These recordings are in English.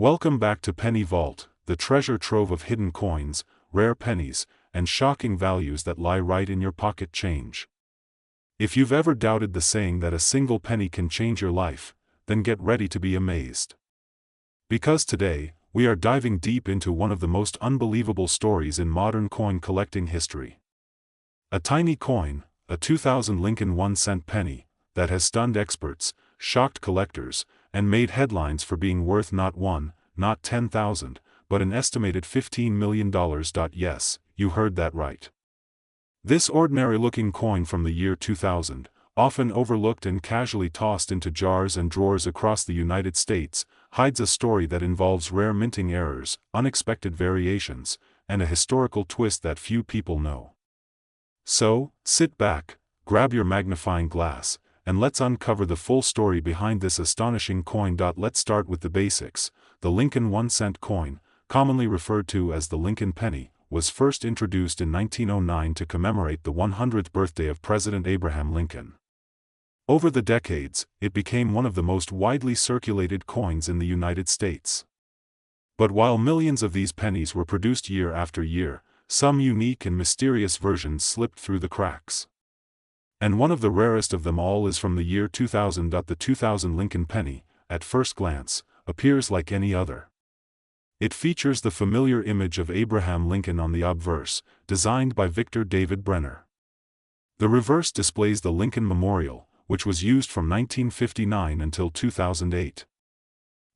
Welcome back to Penny Vault, the treasure trove of hidden coins, rare pennies, and shocking values that lie right in your pocket change. If you've ever doubted the saying that a single penny can change your life, then get ready to be amazed. Because today, we are diving deep into one of the most unbelievable stories in modern coin collecting history. A tiny coin, a 2000 Lincoln 1-cent penny, that has stunned experts, shocked collectors, and made headlines for being worth not one, not 10,000, but an estimated $15 million. Yes, you heard that right. This ordinary-looking coin from the year 2000, often overlooked and casually tossed into jars and drawers across the United States, hides a story that involves rare minting errors, unexpected variations, and a historical twist that few people know. So, sit back, grab your magnifying glass, and let's uncover the full story behind this astonishing coin. Let's start with the basics. The Lincoln 1-cent coin, commonly referred to as the Lincoln penny, was first introduced in 1909 to commemorate the 100th birthday of President Abraham Lincoln. Over the decades, it became one of the most widely circulated coins in the United States. But while millions of these pennies were produced year after year, some unique and mysterious versions slipped through the cracks. And one of the rarest of them all is from the year 2000. The 2000 Lincoln penny, at first glance, appears like any other. It features the familiar image of Abraham Lincoln on the obverse, designed by Victor David Brenner. The reverse displays the Lincoln Memorial, which was used from 1959 until 2008.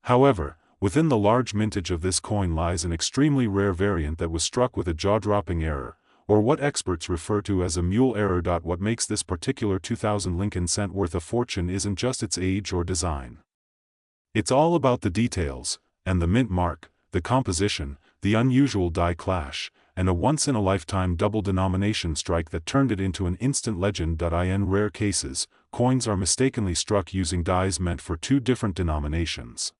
However, within the large mintage of this coin lies an extremely rare variant that was struck with a jaw-dropping error, or what experts refer to as a mule error. What makes this particular 2000 Lincoln cent worth a fortune isn't just its age or design. It's all about the details, and the mint mark, the composition, the unusual die clash, and a once-in-a-lifetime double denomination strike that turned it into an instant legend. In rare cases, coins are mistakenly struck using dies meant for two different denominations.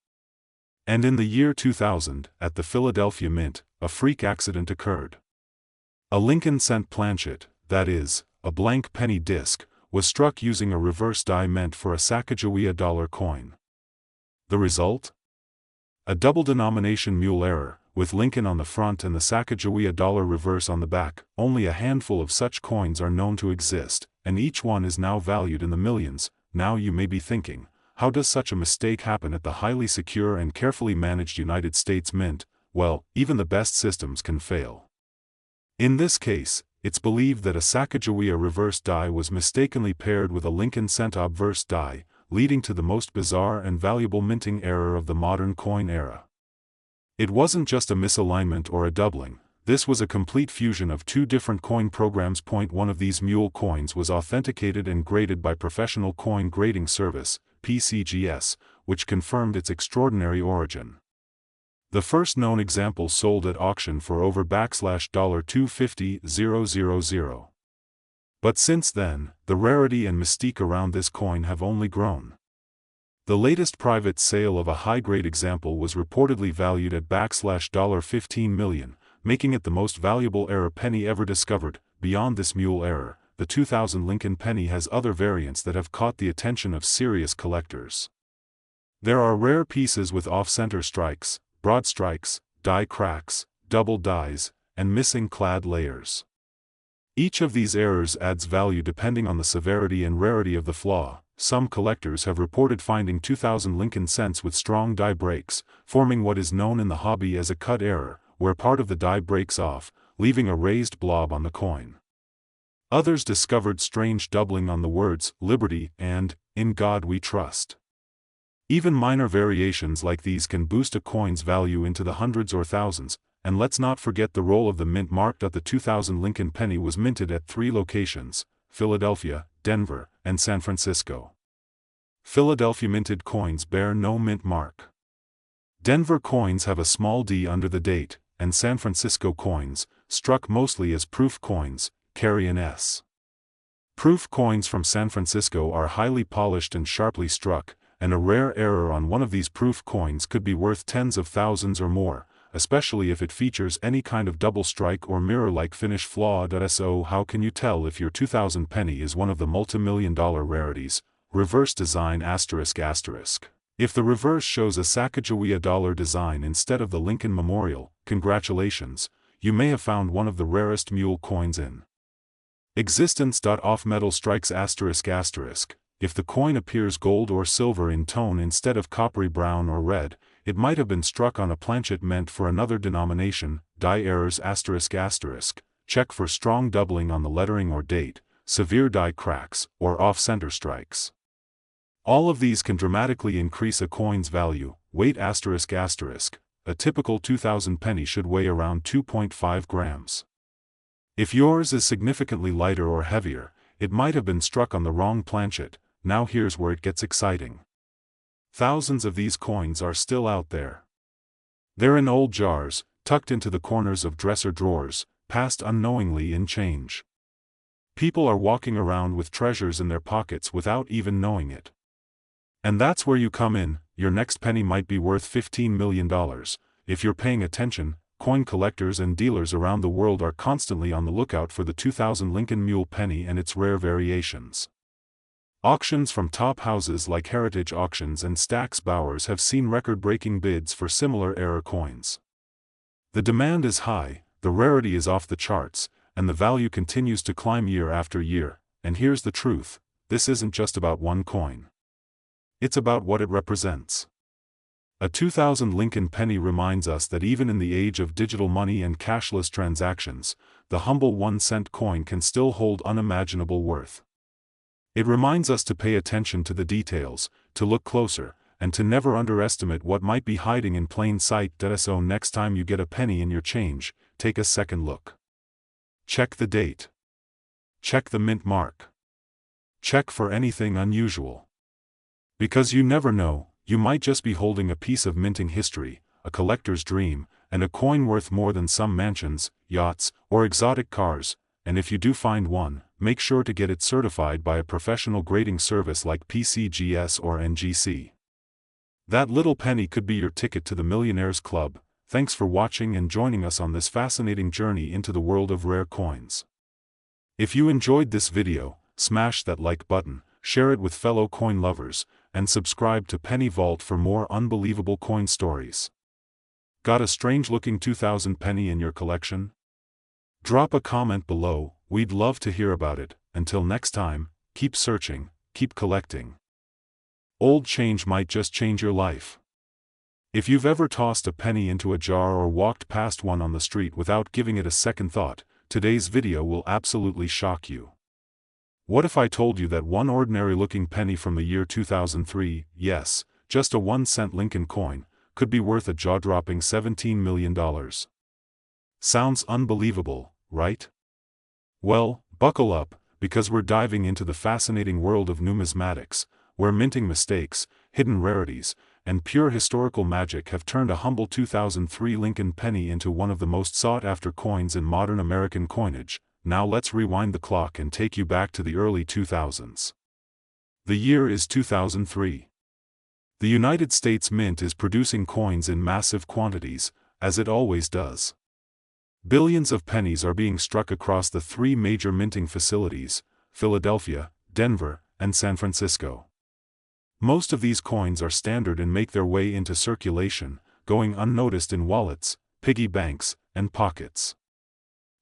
And in the year 2000, at the Philadelphia Mint, a freak accident occurred. A Lincoln cent planchet, that is, a blank penny disc, was struck using a reverse die meant for a Sacagawea dollar coin. The result? A double denomination mule error, with Lincoln on the front and the Sacagawea dollar reverse on the back. Only a handful of such coins are known to exist, and each one is now valued in the millions. Now you may be thinking, how does such a mistake happen at the highly secure and carefully managed United States Mint? Well, even the best systems can fail. In this case, it's believed that a Sacagawea reverse die was mistakenly paired with a Lincoln cent obverse die, leading to the most bizarre and valuable minting error of the modern coin era. It wasn't just a misalignment or a doubling, this was a complete fusion of two different coin programs. One of these mule coins was authenticated and graded by Professional Coin Grading Service, PCGS, which confirmed its extraordinary origin. The first known example sold at auction for over $250,000. But since then, the rarity and mystique around this coin have only grown. The latest private sale of a high-grade example was reportedly valued at $15 million, making it the most valuable error penny ever discovered. Beyond this mule error, the 2000 Lincoln penny has other variants that have caught the attention of serious collectors. There are rare pieces with off-center strikes, broad strikes, die cracks, double dies, and missing clad layers. Each of these errors adds value depending on the severity and rarity of the flaw. Some collectors have reported finding 2000 Lincoln cents with strong die breaks, forming what is known in the hobby as a cut error, where part of the die breaks off, leaving a raised blob on the coin. Others discovered strange doubling on the words "Liberty" and "In God We Trust." Even minor variations like these can boost a coin's value into the hundreds or thousands, and let's not forget the role of the mint mark. The 2000 Lincoln penny was minted at 3 locations: Philadelphia, Denver, and San Francisco. Philadelphia minted coins bear no mint mark. Denver coins have a small d under the date, and San Francisco coins, struck mostly as proof coins, carry an S. Proof coins from San Francisco are highly polished and sharply struck, and a rare error on one of these proof coins could be worth tens of thousands or more, especially if it features any kind of double strike or mirror-like finish flaw. So how can you tell if your 2000 penny is one of the multi-million-dollar rarities? Reverse design ***. If the reverse shows a Sacagawea dollar design instead of the Lincoln Memorial, congratulations, you may have found one of the rarest mule coins in existence. Off metal strikes ***. If the coin appears gold or silver in tone instead of coppery brown or red, it might have been struck on a planchet meant for another denomination. Die errors ***. Check for strong doubling on the lettering or date, severe die cracks, or off-center strikes. All of these can dramatically increase a coin's value. Weight ***. A typical 2000 penny should weigh around 2.5 grams. If yours is significantly lighter or heavier, it might have been struck on the wrong planchet. Now here's where it gets exciting. Thousands of these coins are still out there. They're in old jars, tucked into the corners of dresser drawers, passed unknowingly in change. People are walking around with treasures in their pockets without even knowing it. And that's where you come in. Your next penny might be worth $15 million. If you're paying attention, coin collectors and dealers around the world are constantly on the lookout for the 2000 Lincoln Mule penny and its rare variations. Auctions from top houses like Heritage Auctions and Stack's Bowers have seen record-breaking bids for similar era coins. The demand is high, the rarity is off the charts, and the value continues to climb year after year. And here's the truth: this isn't just about one coin. It's about what it represents. A 2000 Lincoln penny reminds us that even in the age of digital money and cashless transactions, the humble 1-cent coin can still hold unimaginable worth. It reminds us to pay attention to the details, to look closer, and to never underestimate what might be hiding in plain sight. So next time you get a penny in your change, take a second look. Check the date. Check the mint mark. Check for anything unusual. Because you never know, you might just be holding a piece of minting history, a collector's dream, and a coin worth more than some mansions, yachts, or exotic cars. And if you do find one, make sure to get it certified by a professional grading service like PCGS or NGC. That little penny could be your ticket to the Millionaires Club. Thanks for watching and joining us on this fascinating journey into the world of rare coins. If you enjoyed this video, smash that like button, share it with fellow coin lovers, and subscribe to Penny Vault for more unbelievable coin stories. Got a strange-looking 2000 penny in your collection? Drop a comment below, we'd love to hear about it. Until next time, keep searching, keep collecting. Old change might just change your life. If you've ever tossed a penny into a jar or walked past one on the street without giving it a second thought, today's video will absolutely shock you. What if I told you that one ordinary-looking penny from the year 2003, yes, just a 1-cent Lincoln coin, could be worth a jaw-dropping $17 million? Sounds unbelievable, right? Well, buckle up, because we're diving into the fascinating world of numismatics, where minting mistakes, hidden rarities, and pure historical magic have turned a humble 2003 Lincoln penny into one of the most sought-after coins in modern American coinage. Now let's rewind the clock and take you back to the early 2000s. The year is 2003. The United States Mint is producing coins in massive quantities, as it always does. Billions of pennies are being struck across the three major minting facilities: Philadelphia, Denver, and San Francisco. Most of these coins are standard and make their way into circulation, going unnoticed in wallets, piggy banks, and pockets.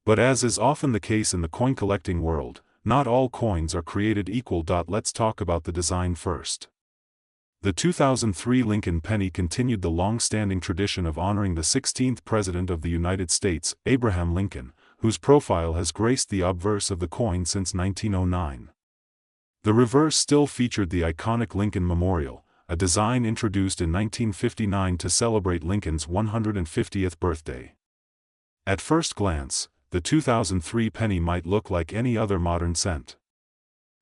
But as is often the case in the coin collecting world, not all coins are created equal. Let's talk about the design first. The 2003 Lincoln penny continued the long-standing tradition of honoring the 16th President of the United States, Abraham Lincoln, whose profile has graced the obverse of the coin since 1909. The reverse still featured the iconic Lincoln Memorial, a design introduced in 1959 to celebrate Lincoln's 150th birthday. At first glance, the 2003 penny might look like any other modern cent.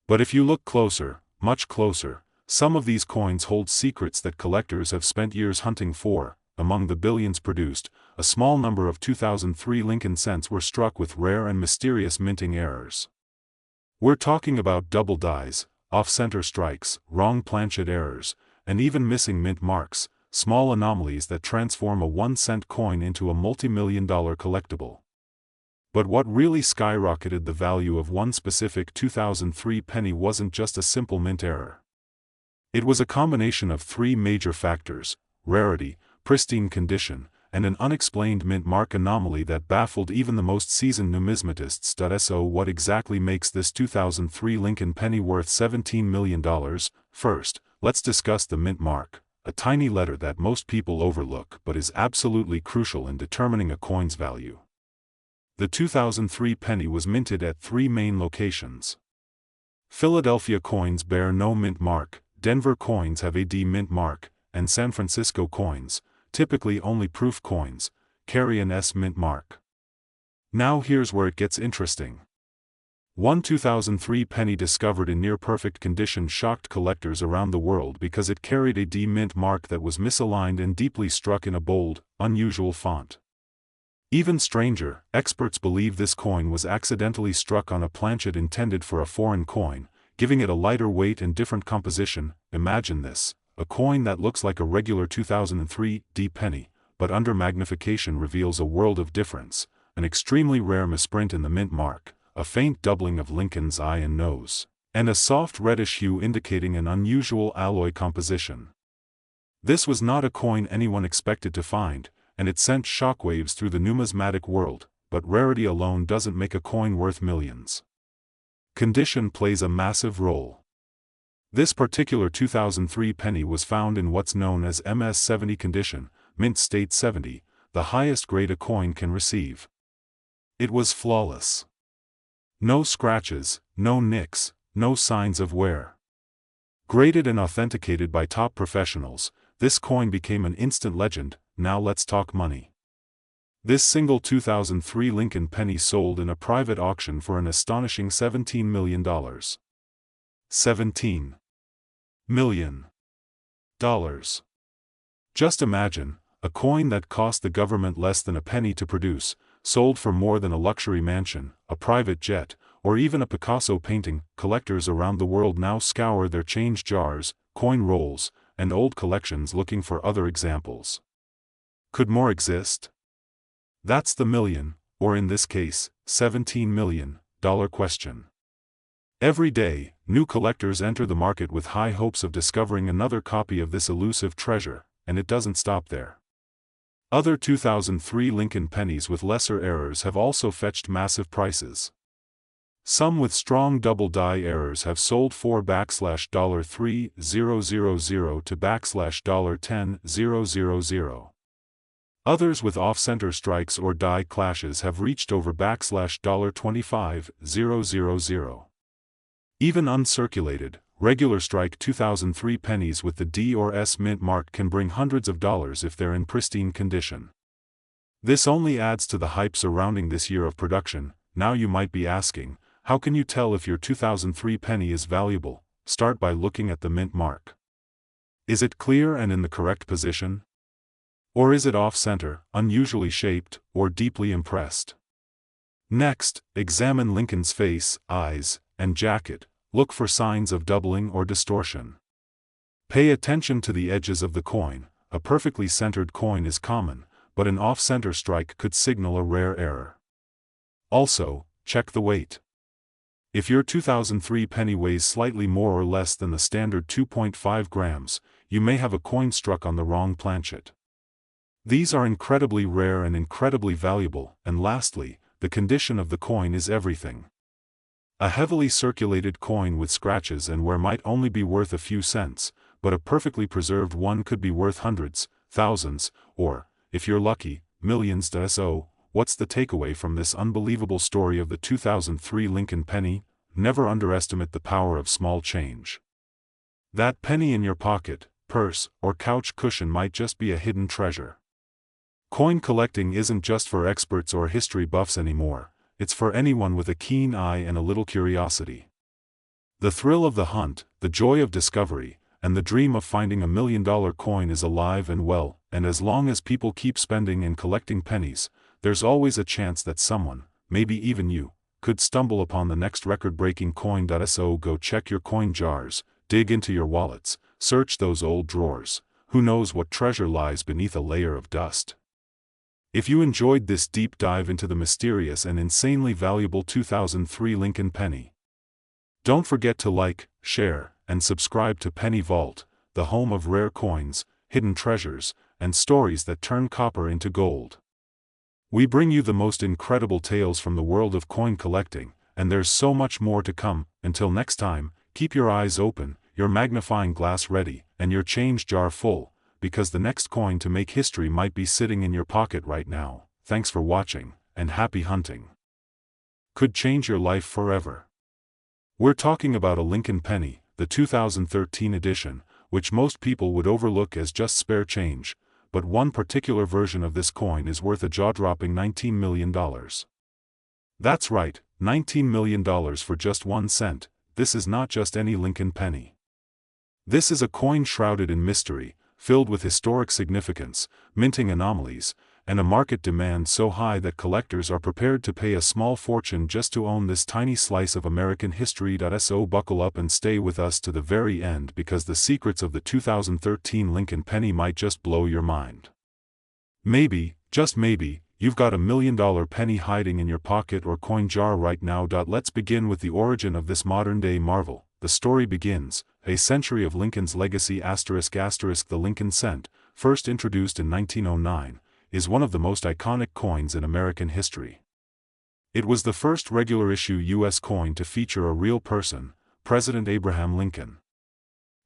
But if you look closer, much closer, some of these coins hold secrets that collectors have spent years hunting for. Among the billions produced, a small number of 2003 Lincoln cents were struck with rare and mysterious minting errors. We're talking about double dies, off-center strikes, wrong planchet errors, and even missing mint marks, small anomalies that transform a 1-cent coin into a multi-million-dollar collectible. But what really skyrocketed the value of one specific 2003 penny wasn't just a simple mint error. It was a combination of three major factors: rarity, pristine condition, and an unexplained mint mark anomaly that baffled even the most seasoned numismatists. So what exactly makes this 2003 Lincoln penny worth $17 million? First, let's discuss the mint mark, a tiny letter that most people overlook but is absolutely crucial in determining a coin's value. The 2003 penny was minted at three main locations. Philadelphia coins bear no mint mark, Denver coins have a D mint mark, and San Francisco coins, typically only proof coins, carry an S mint mark. Now here's where it gets interesting. One 2003 penny discovered in near-perfect condition shocked collectors around the world because it carried a D mint mark that was misaligned and deeply struck in a bold, unusual font. Even stranger, experts believe this coin was accidentally struck on a planchet intended for a foreign coin, giving it a lighter weight and different composition. Imagine this: a coin that looks like a regular 2003 D penny, but under magnification reveals a world of difference, an extremely rare misprint in the mint mark, a faint doubling of Lincoln's eye and nose, and a soft reddish hue indicating an unusual alloy composition. This was not a coin anyone expected to find, and it sent shockwaves through the numismatic world, but rarity alone doesn't make a coin worth millions. Condition plays a massive role. This particular 2003 penny was found in what's known as MS-70 condition, mint state 70, the highest grade a coin can receive. It was flawless. No scratches, no nicks, no signs of wear. Graded and authenticated by top professionals, this coin became an instant legend. Now let's talk money. This single 2003 Lincoln penny sold in a private auction for an astonishing $17 million. $17 million. Just imagine, a coin that cost the government less than a penny to produce, sold for more than a luxury mansion, a private jet, or even a Picasso painting. Collectors around the world now scour their change jars, coin rolls, and old collections looking for other examples. Could more exist? That's the million, or in this case, $17 million, question. Every day, new collectors enter the market with high hopes of discovering another copy of this elusive treasure, and it doesn't stop there. Other 2003 Lincoln pennies with lesser errors have also fetched massive prices. Some with strong double die errors have sold for $3,000 to $10,000. Others with off-center strikes or die clashes have reached over $25,000. Even uncirculated, regular strike 2003 pennies with the D or S mint mark can bring hundreds of dollars if they're in pristine condition. This only adds to the hype surrounding this year of production. Now you might be asking, how can you tell if your 2003 penny is valuable? Start by looking at the mint mark. Is it clear and in the correct position? Or is it off-center, unusually shaped, or deeply impressed? Next, examine Lincoln's face, eyes, and jacket. Look for signs of doubling or distortion. Pay attention to the edges of the coin. A perfectly centered coin is common, but an off-center strike could signal a rare error. Also, check the weight. If your 2003 penny weighs slightly more or less than the standard 2.5 grams, you may have a coin struck on the wrong planchet. These are incredibly rare and incredibly valuable. And lastly, the condition of the coin is everything. A heavily circulated coin with scratches and wear might only be worth a few cents, but a perfectly preserved one could be worth hundreds, thousands, or, if you're lucky, millions. So, what's the takeaway from this unbelievable story of the 2003 Lincoln penny? Never underestimate the power of small change. That penny in your pocket, purse, or couch cushion might just be a hidden treasure. Coin collecting isn't just for experts or history buffs anymore. It's for anyone with a keen eye and a little curiosity. The thrill of the hunt, the joy of discovery, and the dream of finding $1 million coin is alive and well, and as long as people keep spending and collecting pennies, there's always a chance that someone, maybe even you, could stumble upon the next record-breaking coin. So go check your coin jars, dig into your wallets, search those old drawers. Who knows what treasure lies beneath a layer of dust? If you enjoyed this deep dive into the mysterious and insanely valuable 2003 Lincoln penny, don't forget to like, share, and subscribe to Penny Vault, the home of rare coins, hidden treasures, and stories that turn copper into gold. We bring you the most incredible tales from the world of coin collecting, and there's so much more to come. Until next time, keep your eyes open, your magnifying glass ready, and your change jar full, because the next coin to make history might be sitting in your pocket right now. Thanks for watching, and happy hunting. Could change your life forever. We're talking about a Lincoln penny, the 2013 edition, which most people would overlook as just spare change, but one particular version of this coin is worth a jaw-dropping $19 million. That's right, $19 million for just 1 cent. This is not just any Lincoln penny. This is a coin shrouded in mystery, filled with historic significance, minting anomalies, and a market demand so high that collectors are prepared to pay a small fortune just to own this tiny slice of American history. So buckle up and stay with us to the very end, because the secrets of the 2013 Lincoln penny might just blow your mind. Maybe, just maybe, you've got $1 million penny hiding in your pocket or coin jar right now. Let's begin with the origin of this modern-day marvel. The story begins, a century of Lincoln's legacy ***. The Lincoln cent, first introduced in 1909, is one of the most iconic coins in American history. It was the first regular-issue U.S. coin to feature a real person, President Abraham Lincoln.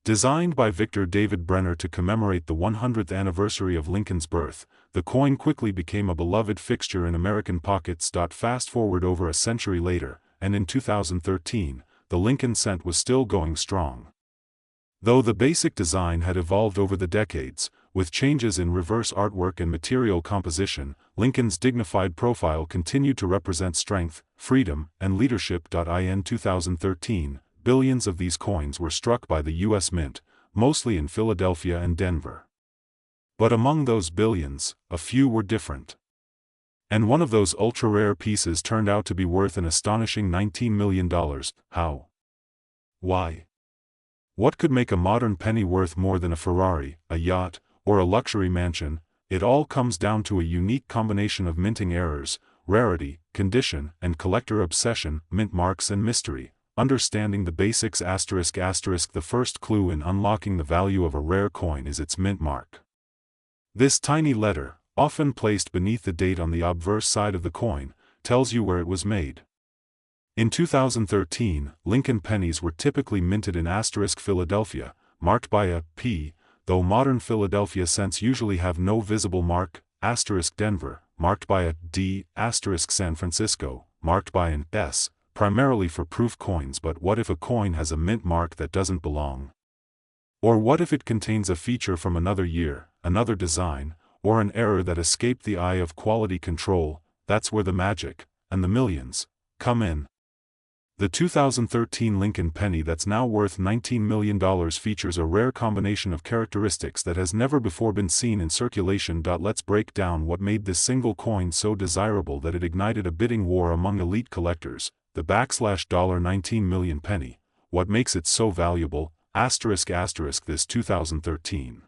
Designed by Victor David Brenner to commemorate the 100th anniversary of Lincoln's birth, the coin quickly became a beloved fixture in American pockets. Fast forward over a century later, and in 2013, the Lincoln cent was still going strong. Though the basic design had evolved over the decades, with changes in reverse artwork and material composition, Lincoln's dignified profile continued to represent strength, freedom, and leadership. In 2013, billions of these coins were struck by the U.S. Mint, mostly in Philadelphia and Denver. But among those billions, a few were different. And one of those ultra-rare pieces turned out to be worth an astonishing $19 million. How? Why? What could make a modern penny worth more than a Ferrari, a yacht, or a luxury mansion? It all comes down to a unique combination of minting errors, rarity, condition, and collector obsession, mint marks and mystery. Understanding the basics ***. The first clue in unlocking the value of a rare coin is its mint mark. This tiny letter, often placed beneath the date on the obverse side of the coin, tells you where it was made. In 2013, Lincoln pennies were typically minted in * Philadelphia, marked by a P, though modern Philadelphia cents usually have no visible mark, * Denver, marked by a D, * San Francisco, marked by an S, primarily for proof coins. But what if a coin has a mint mark that doesn't belong? Or what if it contains a feature from another year, another design, or an error that escaped the eye of quality control? That's where the magic, and the millions, come in. The 2013 Lincoln penny that's now worth $19 million features a rare combination of characteristics that has never before been seen in circulation. Let's break down what made this single coin so desirable that it ignited a bidding war among elite collectors. The $19 million penny, what makes it so valuable, ***. This 2013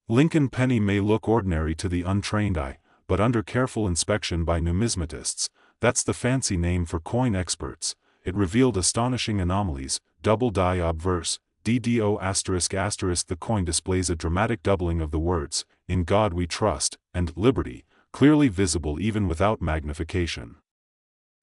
Lincoln penny may look ordinary to the untrained eye, but under careful inspection by numismatists, that's the fancy name for coin experts, it revealed astonishing anomalies. Double die obverse, DDO ***. The coin displays a dramatic doubling of the words, "In God We Trust," and "Liberty," clearly visible even without magnification.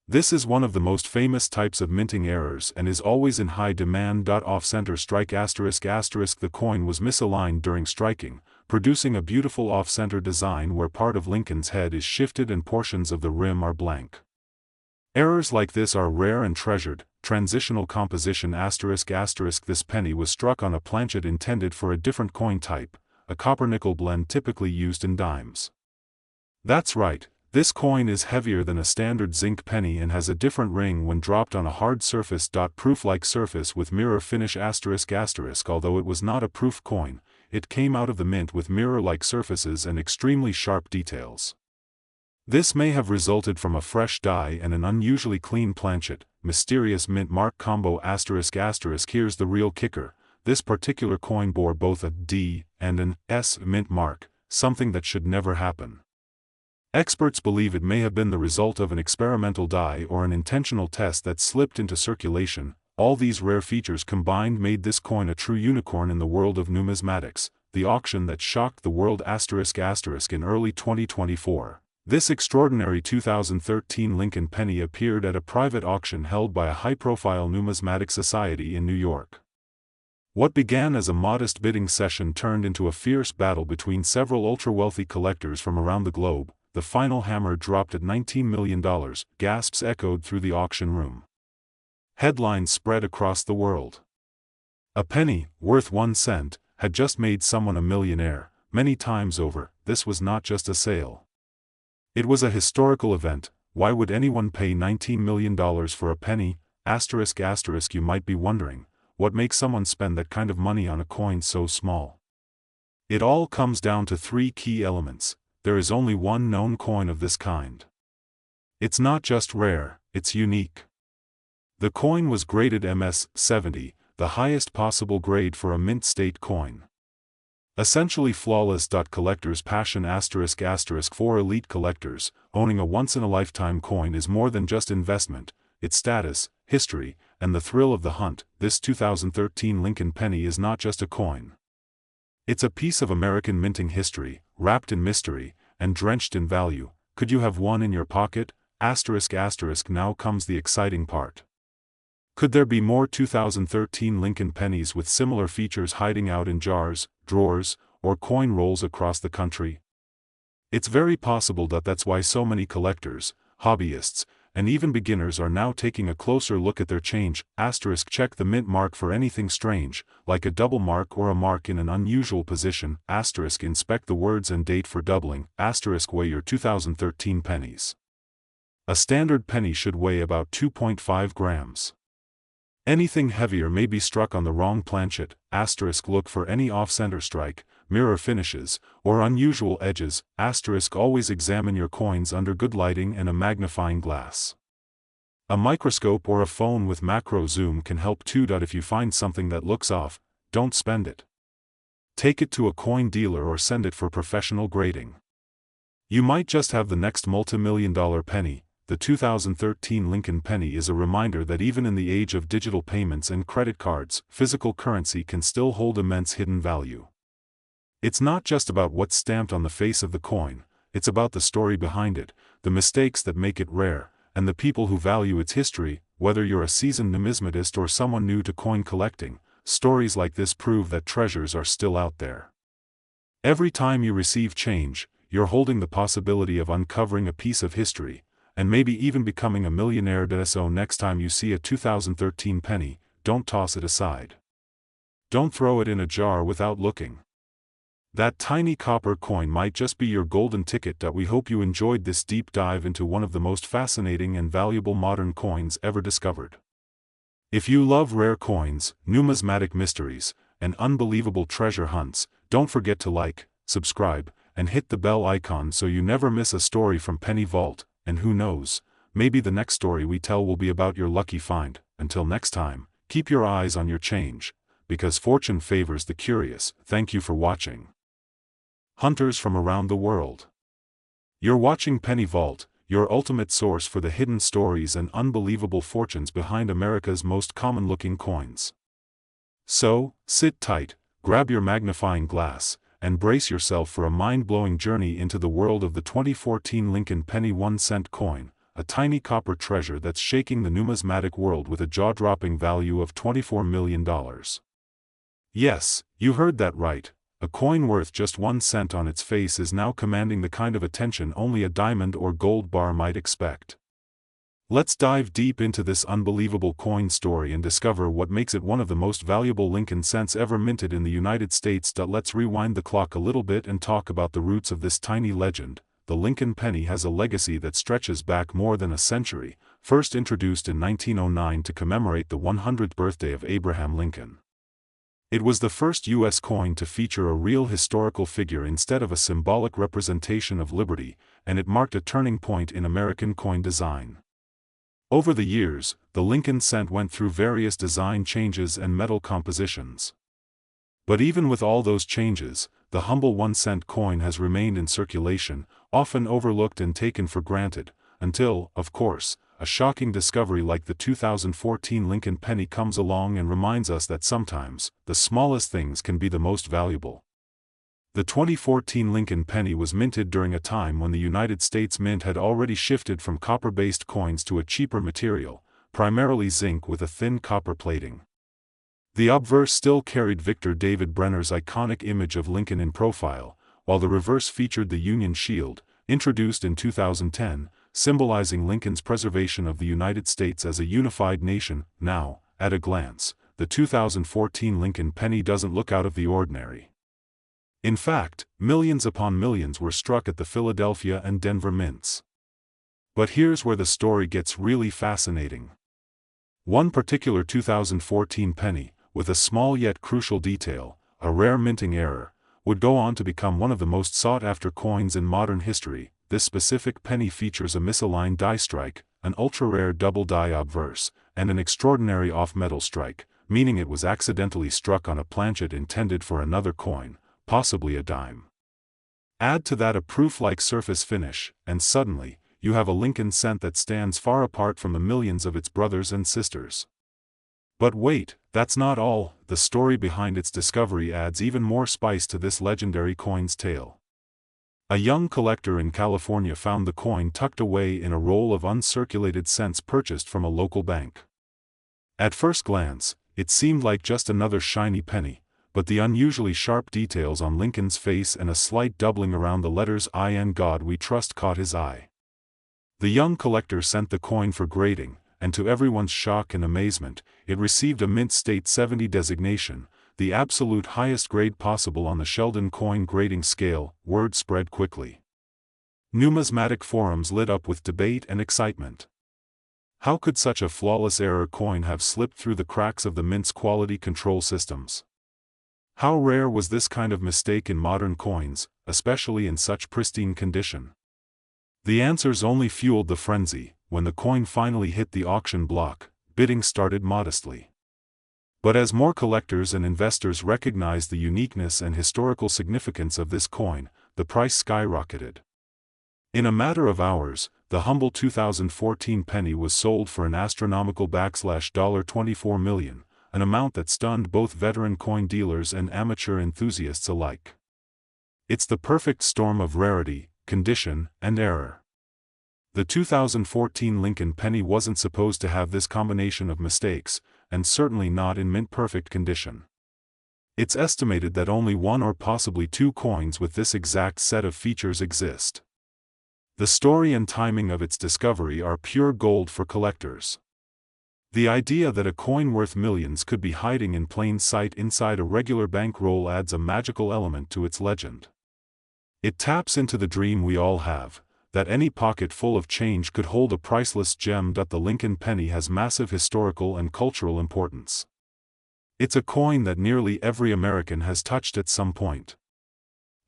This is one of the most famous types of minting errors and is always in high demand. Off-center strike ***. The coin was misaligned during striking, producing a beautiful off-center design where part of Lincoln's head is shifted and portions of the rim are blank. Errors like this are rare and treasured. Transitional composition ***. This penny was struck on a planchet intended for a different coin type, a copper-nickel blend typically used in dimes. That's right. This coin is heavier than a standard zinc penny and has a different ring when dropped on a hard surface. Proof-like surface with mirror finish ***. Although it was not a proof coin, it came out of the mint with mirror-like surfaces and extremely sharp details. This may have resulted from a fresh die and an unusually clean planchet. Mysterious mint mark combo ***. Here's the real kicker. This particular coin bore both a D and an S mint mark, something that should never happen. Experts believe it may have been the result of an experimental die or an intentional test that slipped into circulation. All these rare features combined made this coin a true unicorn in the world of numismatics, the auction that shocked the world *** in early 2024. This extraordinary 2013 Lincoln penny appeared at a private auction held by a high-profile numismatic society in New York. What began as a modest bidding session turned into a fierce battle between several ultra-wealthy collectors from around the globe. The final hammer dropped at $19 million, gasps echoed through the auction room. Headlines spread across the world. A penny, worth 1 cent, had just made someone a millionaire. Many times over, this was not just a sale. It was a historical event. Why would anyone pay $19 million for a penny? ***, you might be wondering, what makes someone spend that kind of money on a coin so small? It all comes down to 3 key elements. There is only one known coin of this kind. It's not just rare, it's unique. The coin was graded MS-70, the highest possible grade for a mint state coin. Essentially flawless. Collector's passion *** for elite collectors, owning a once-in-a-lifetime coin is more than just investment, it's status, history, and the thrill of the hunt. This 2013 Lincoln penny is not just a coin. It's a piece of American minting history, wrapped in mystery, and drenched in value. Could you have one in your pocket? ***, now comes the exciting part. Could there be more 2013 Lincoln pennies with similar features hiding out in jars, drawers, or coin rolls across the country? It's very possible that's why so many collectors, hobbyists, and even beginners are now taking a closer look at their change. ***, check the mint mark for anything strange, like a double mark or a mark in an unusual position. ***, inspect the words and date for doubling. ***, weigh your 2013 pennies. A standard penny should weigh about 2.5 grams. Anything heavier may be struck on the wrong planchet. ***, look for any off-center strike, mirror finishes, or unusual edges. ***, always examine your coins under good lighting and a magnifying glass. A microscope or a phone with macro zoom can help too. If you find something that looks off, don't spend it. Take it to a coin dealer or send it for professional grading. You might just have the next multi-million-dollar penny. The 2013 Lincoln penny is a reminder that even in the age of digital payments and credit cards, physical currency can still hold immense hidden value. It's not just about what's stamped on the face of the coin, it's about the story behind it, the mistakes that make it rare, and the people who value its history. Whether you're a seasoned numismatist or someone new to coin collecting, stories like this prove that treasures are still out there. Every time you receive change, you're holding the possibility of uncovering a piece of history, and maybe even becoming a millionaire. So next time you see a 2013 penny, don't toss it aside. Don't throw it in a jar without looking. That tiny copper coin might just be your golden ticket. We hope you enjoyed this deep dive into one of the most fascinating and valuable modern coins ever discovered. If you love rare coins, numismatic mysteries, and unbelievable treasure hunts, don't forget to like, subscribe, and hit the bell icon so you never miss a story from Penny Vault. And who knows, maybe the next story we tell will be about your lucky find. Until next time, keep your eyes on your change, because fortune favors the curious. Thank you for watching. Hunters from around the world. You're watching Penny Vault, your ultimate source for the hidden stories and unbelievable fortunes behind America's most common-looking coins. So, sit tight, grab your magnifying glass, and brace yourself for a mind-blowing journey into the world of the 2014 Lincoln penny 1-cent coin, a tiny copper treasure that's shaking the numismatic world with a jaw-dropping value of $24 million. Yes, you heard that right. A coin worth just 1 cent on its face is now commanding the kind of attention only a diamond or gold bar might expect. Let's dive deep into this unbelievable coin story and discover what makes it one of the most valuable Lincoln cents ever minted in the United States. Let's rewind the clock a little bit and talk about the roots of this tiny legend. The Lincoln penny has a legacy that stretches back more than a century, first introduced in 1909 to commemorate the 100th birthday of Abraham Lincoln. It was the first U.S. coin to feature a real historical figure instead of a symbolic representation of liberty, and it marked a turning point in American coin design. Over the years, the Lincoln cent went through various design changes and metal compositions. But even with all those changes, the humble 1-cent coin has remained in circulation, often overlooked and taken for granted, until, of course, a shocking discovery like the 2014 Lincoln penny comes along and reminds us that sometimes, the smallest things can be the most valuable. The 2014 Lincoln penny was minted during a time when the United States Mint had already shifted from copper-based coins to a cheaper material, primarily zinc with a thin copper plating. The obverse still carried Victor David Brenner's iconic image of Lincoln in profile, while the reverse featured the Union Shield, introduced in 2010, symbolizing Lincoln's preservation of the United States as a unified nation. Now, at a glance, the 2014 Lincoln penny doesn't look out of the ordinary. In fact, millions upon millions were struck at the Philadelphia and Denver mints. But here's where the story gets really fascinating. One particular 2014 penny, with a small yet crucial detail, a rare minting error, would go on to become one of the most sought-after coins in modern history. This specific penny features a misaligned die strike, an ultra-rare double die obverse, and an extraordinary off-metal strike, meaning it was accidentally struck on a planchet intended for another coin, possibly a dime. Add to that a proof-like surface finish, and suddenly, you have a Lincoln cent that stands far apart from the millions of its brothers and sisters. But wait, that's not all. The story behind its discovery adds even more spice to this legendary coin's tale. A young collector in California found the coin tucked away in a roll of uncirculated cents purchased from a local bank. At first glance, it seemed like just another shiny penny, but the unusually sharp details on Lincoln's face and a slight doubling around the letters "In God We Trust" caught his eye. The young collector sent the coin for grading, and to everyone's shock and amazement, it received a Mint State 70 designation, the absolute highest grade possible on the Sheldon coin grading scale. Word spread quickly. Numismatic forums lit up with debate and excitement. How could such a flawless error coin have slipped through the cracks of the Mint's quality control systems? How rare was this kind of mistake in modern coins, especially in such pristine condition? The answers only fueled the frenzy. When the coin finally hit the auction block, bidding started modestly. But as more collectors and investors recognized the uniqueness and historical significance of this coin, the price skyrocketed. In a matter of hours, the humble 2014 penny was sold for an astronomical $24 million, an amount that stunned both veteran coin dealers and amateur enthusiasts alike. It's the perfect storm of rarity, condition, and error. The 2014 Lincoln penny wasn't supposed to have this combination of mistakes, and certainly not in mint-perfect condition. It's estimated that only one or possibly two coins with this exact set of features exist. The story and timing of its discovery are pure gold for collectors. The idea that a coin worth millions could be hiding in plain sight inside a regular bankroll adds a magical element to its legend. It taps into the dream we all have, that any pocket full of change could hold a priceless gem. The Lincoln penny has massive historical and cultural importance. It's a coin that nearly every American has touched at some point.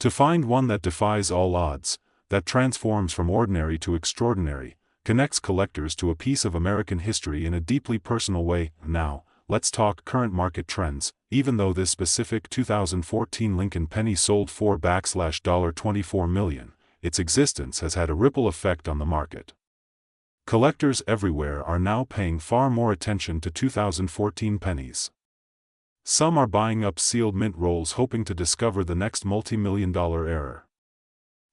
To find one that defies all odds, that transforms from ordinary to extraordinary, connects collectors to a piece of American history in a deeply personal way. Now, let's talk current market trends. Even though this specific 2014 Lincoln penny sold for $24 million, its existence has had a ripple effect on the market. Collectors everywhere are now paying far more attention to 2014 pennies. Some are buying up sealed mint rolls hoping to discover the next multi-million-dollar error.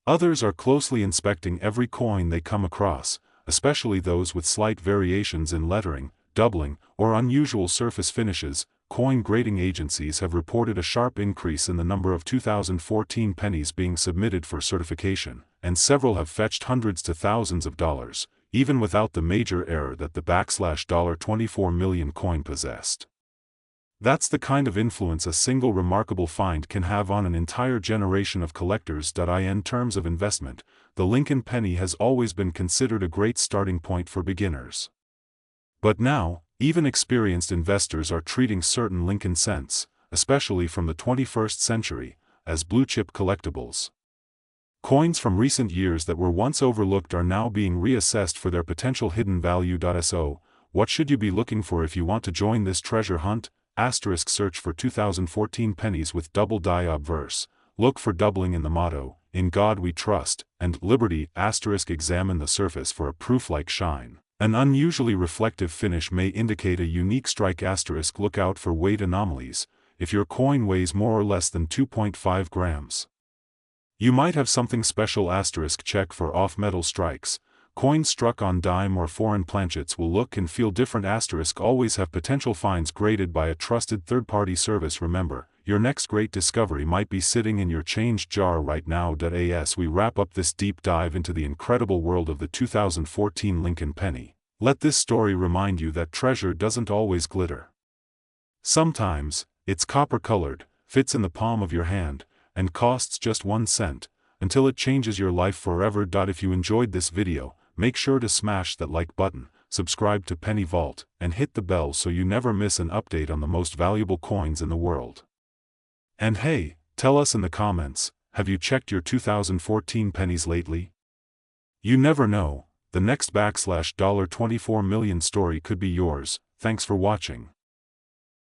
Others are closely inspecting every coin they come across, especially those with slight variations in lettering, doubling, or unusual surface finishes. Coin grading agencies have reported a sharp increase in the number of 2014 pennies being submitted for certification, and several have fetched hundreds to thousands of dollars, even without the major error that the $24 million coin possessed. That's the kind of influence a single remarkable find can have on an entire generation of collectors. In terms of investment, the Lincoln penny has always been considered a great starting point for beginners. But now, even experienced investors are treating certain Lincoln cents, especially from the 21st century, as blue-chip collectibles. Coins from recent years that were once overlooked are now being reassessed for their potential hidden value. So, what should you be looking for if you want to join this treasure hunt? Search for 2014 pennies with double die obverse. Look for doubling in the motto, "In God We Trust," and Liberty. Examine the surface for a proof-like shine. An unusually reflective finish may indicate a unique strike. Look out for weight anomalies if your coin weighs more or less than 2.5 grams. You might have something special. Check for off-metal strikes. Coins struck on dime or foreign planchets will look and feel different. Always have potential finds graded by a trusted third-party service. Remember, your next great discovery might be sitting in your change jar right now. As we wrap up this deep dive into the incredible world of the 2014 Lincoln penny, let this story remind you that treasure doesn't always glitter. Sometimes, it's copper-colored, fits in the palm of your hand, and costs just 1 cent, until it changes your life forever. If you enjoyed this video, make sure to smash that like button, subscribe to Penny Vault, and hit the bell so you never miss an update on the most valuable coins in the world. And hey, tell us in the comments, have you checked your 2014 pennies lately? You never know, the next $24 million story could be yours. Thanks for watching.